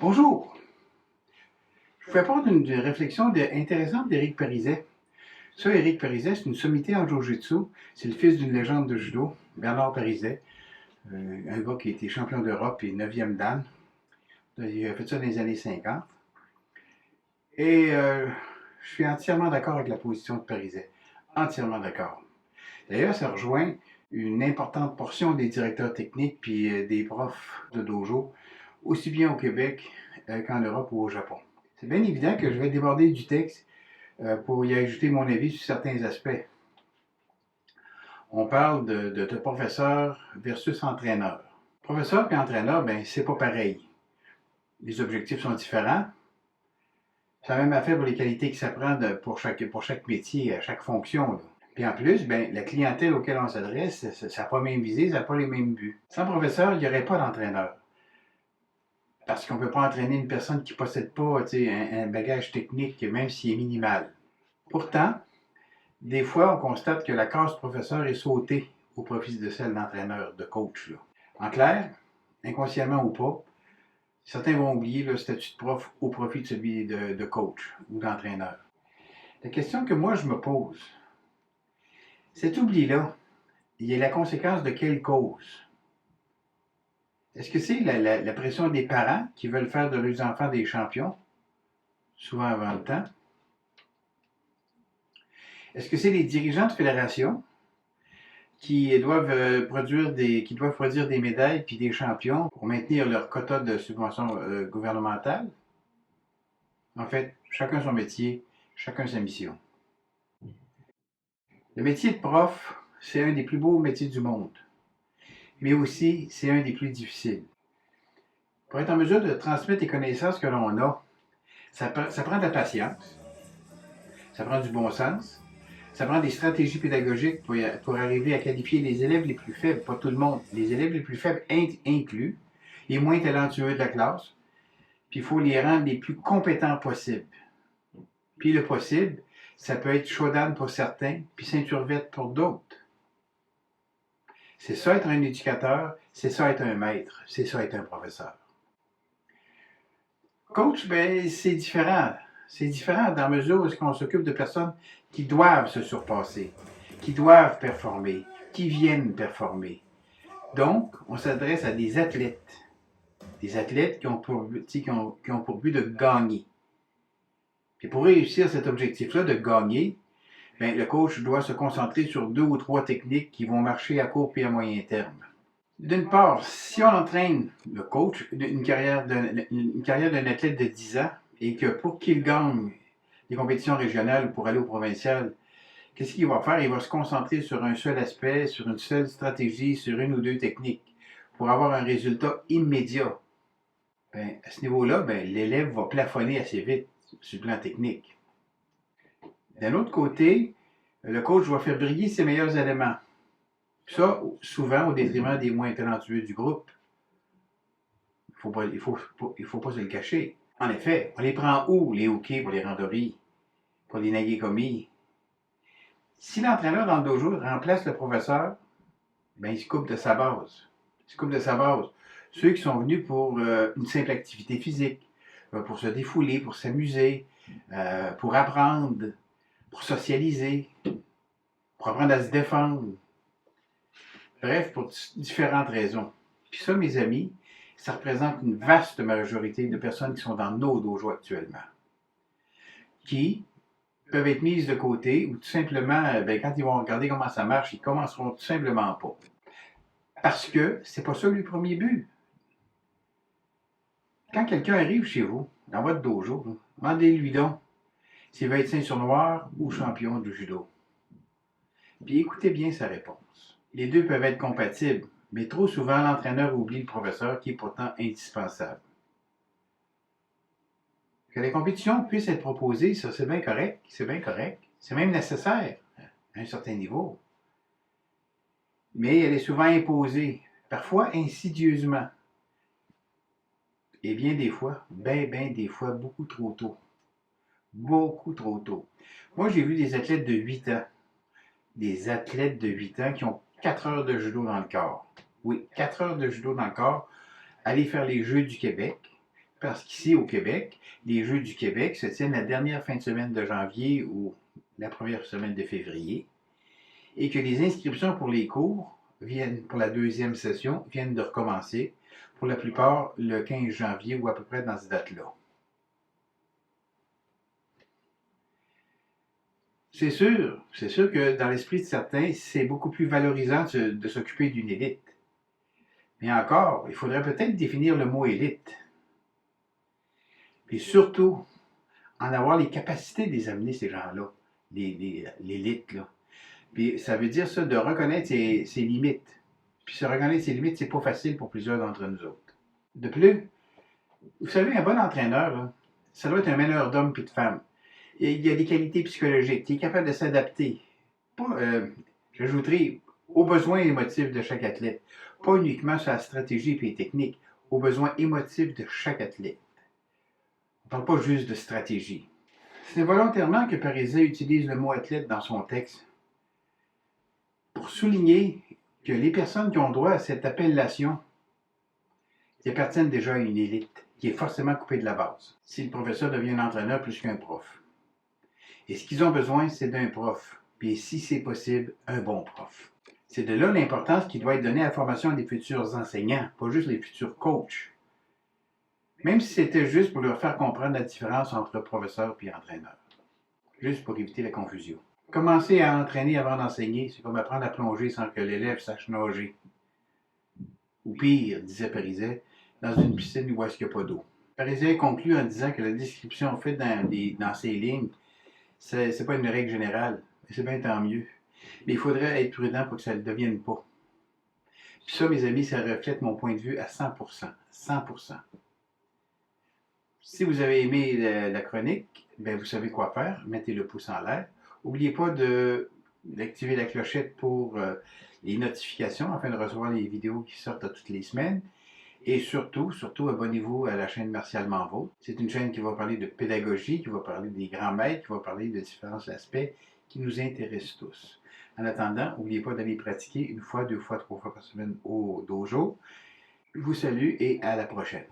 Bonjour! Je vous fais part d'une réflexion intéressante d'Éric Parizet. Ça, Éric Parizet, c'est une sommité en Jiu-Jitsu. C'est le fils d'une légende de judo, Bernard Parizet, un gars qui a été champion d'Europe et 9e dan. Il a fait ça dans les années 50. Et je suis entièrement d'accord avec la position de Parizet. Entièrement d'accord. D'ailleurs, ça rejoint une importante portion des directeurs techniques puis des profs de dojo, aussi bien au Québec qu'en Europe ou au Japon. C'est bien évident que je vais déborder du texte pour y ajouter mon avis sur certains aspects. On parle de professeur versus entraîneur. Professeur et entraîneur, ben c'est pas pareil. Les objectifs sont différents. C'est la même affaire pour les qualités qui s'apprend pour chaque métier, à chaque fonction. Là. Puis en plus, ben, la clientèle auquel on s'adresse, ça n'a pas même visé, ça n'a pas les mêmes buts. Sans professeur, il n'y aurait pas d'entraîneur. Parce qu'on ne peut pas entraîner une personne qui ne possède pas un bagage technique, même s'il est minimal. Pourtant, des fois, on constate que la case professeur est sautée au profit de celle d'entraîneur, de coach. Là. En clair, inconsciemment ou pas, certains vont oublier le statut de prof au profit de celui de coach ou d'entraîneur. La question que moi je me pose, cet oubli-là, il est la conséquence de quelle cause? Est-ce que c'est la pression des parents qui veulent faire de leurs enfants des champions, souvent avant le temps? Est-ce que c'est les dirigeants de fédération qui doivent produire des médailles puis des champions pour maintenir leur quota de subventions gouvernementales? En fait, chacun son métier, chacun sa mission. Le métier de prof, c'est un des plus beaux métiers du monde, mais aussi c'est un des plus difficiles. Pour être en mesure de transmettre les connaissances que l'on a, ça prend de la patience, ça prend du bon sens, ça prend des stratégies pédagogiques pour arriver à qualifier les élèves les plus faibles, pas tout le monde, les élèves les plus faibles inclus, les moins talentueux de la classe, puis il faut les rendre les plus compétents possibles. Puis le possible, ça peut être chaudane pour certains, puis ceinture verte pour d'autres. C'est ça être un éducateur, c'est ça être un maître, c'est ça être un professeur. Coach, ben, c'est différent. C'est différent dans la mesure où on s'occupe de personnes qui doivent se surpasser, qui doivent performer, qui viennent performer. Donc, on s'adresse à des athlètes qui ont pour but de gagner. Et pour réussir cet objectif-là de gagner, ben, le coach doit se concentrer sur 2 ou 3 techniques qui vont marcher à court et à moyen terme. D'une part, si on entraîne le coach une carrière d'un athlète de 10 ans et que pour qu'il gagne les compétitions régionales pour aller au provincial, qu'est-ce qu'il va faire? Il va se concentrer sur un seul aspect, sur une seule stratégie, sur une ou deux techniques pour avoir un résultat immédiat. Ben, à ce niveau-là, ben, l'élève va plafonner assez vite sur le plan technique. D'un autre côté, le coach va faire briller ses meilleurs éléments. Ça, souvent au détriment des moins talentueux du groupe. Il faut pas se le cacher. En effet, on les prend où, les hookés pour les randonnées, pour les nagekomi? Si l'entraîneur dans le dojo remplace le professeur, ben, il se coupe de sa base. Il se coupe de sa base. Ceux qui sont venus pour une simple activité physique, pour se défouler, pour s'amuser, pour apprendre, pour socialiser, pour apprendre à se défendre. Bref, pour différentes raisons. Puis ça, mes amis, ça représente une vaste majorité de personnes qui sont dans nos dojos actuellement, qui peuvent être mises de côté ou tout simplement, ben, quand ils vont regarder comment ça marche, ils commenceront tout simplement pas. Parce que c'est pas ça le premier but. Quand quelqu'un arrive chez vous, dans votre dojo, demandez-lui donc s'il va être ceinture noire ou champion du judo. Puis écoutez bien sa réponse. Les deux peuvent être compatibles, mais trop souvent l'entraîneur oublie le professeur qui est pourtant indispensable. Que les compétitions puissent être proposées, ça c'est bien correct, c'est même nécessaire à un certain niveau. Mais elle est souvent imposée, parfois insidieusement. Et bien des fois, ben des fois, beaucoup trop tôt. Beaucoup trop tôt. Moi, j'ai vu des athlètes de 8 ans. Des athlètes de 8 ans qui ont 4 heures de judo dans le corps. Oui, 4 heures de judo dans le corps. Aller faire les Jeux du Québec. Parce qu'ici, au Québec, les Jeux du Québec se tiennent la dernière fin de semaine de janvier ou la première semaine de février, et que les inscriptions pour les cours pour la deuxième session viennent de recommencer, pour la plupart le 15 janvier ou à peu près dans cette date-là. C'est sûr que dans l'esprit de certains, c'est beaucoup plus valorisant de s'occuper d'une élite. Mais encore, il faudrait peut-être définir le mot élite. Et surtout, en avoir les capacités de les amener, ces gens-là, l'élite, là. Puis ça veut dire ça, de reconnaître ses limites. Puis se reconnaître ses limites, c'est pas facile pour plusieurs d'entre nous autres. De plus, vous savez, un bon entraîneur, là, ça doit être un meneur d'hommes et de femmes. Et il y a des qualités psychologiques, qui est capable de s'adapter. J'ajouterai, aux besoins émotifs de chaque athlète. Pas uniquement sur la stratégie et les techniques, aux besoins émotifs de chaque athlète. On ne parle pas juste de stratégie. C'est volontairement que Parisien utilise le mot athlète dans son texte pour souligner que les personnes qui ont droit à cette appellation qui appartiennent déjà à une élite, qui est forcément coupée de la base. Si le professeur devient un entraîneur plus qu'un prof. Et ce qu'ils ont besoin, c'est d'un prof. Puis si c'est possible, un bon prof. C'est de là l'importance qui doit être donnée à la formation des futurs enseignants, pas juste les futurs coachs. Même si c'était juste pour leur faire comprendre la différence entre professeur et entraîneur. Juste pour éviter la confusion. Commencer à entraîner avant d'enseigner, c'est comme apprendre à plonger sans que l'élève sache nager. Ou pire, disait Parisais, dans une piscine où est-ce qu'il n'y a pas d'eau. Parisais conclut en disant que la description faite dans ces lignes, c'est pas une règle générale. C'est bien tant mieux. Mais il faudrait être prudent pour que ça ne le devienne pas. Puis ça, mes amis, ça reflète mon point de vue à 100%. 100%. Si vous avez aimé la chronique, ben vous savez quoi faire. Mettez le pouce en l'air. N'oubliez pas d'activer la clochette pour les notifications afin de recevoir les vidéos qui sortent toutes les semaines. Et surtout, abonnez-vous à la chaîne Martial Manvaux. C'est une chaîne qui va parler de pédagogie, qui va parler des grands maîtres, qui va parler de différents aspects qui nous intéressent tous. En attendant, n'oubliez pas d'aller pratiquer une fois, deux fois, trois fois par semaine au dojo. Je vous salue et à la prochaine.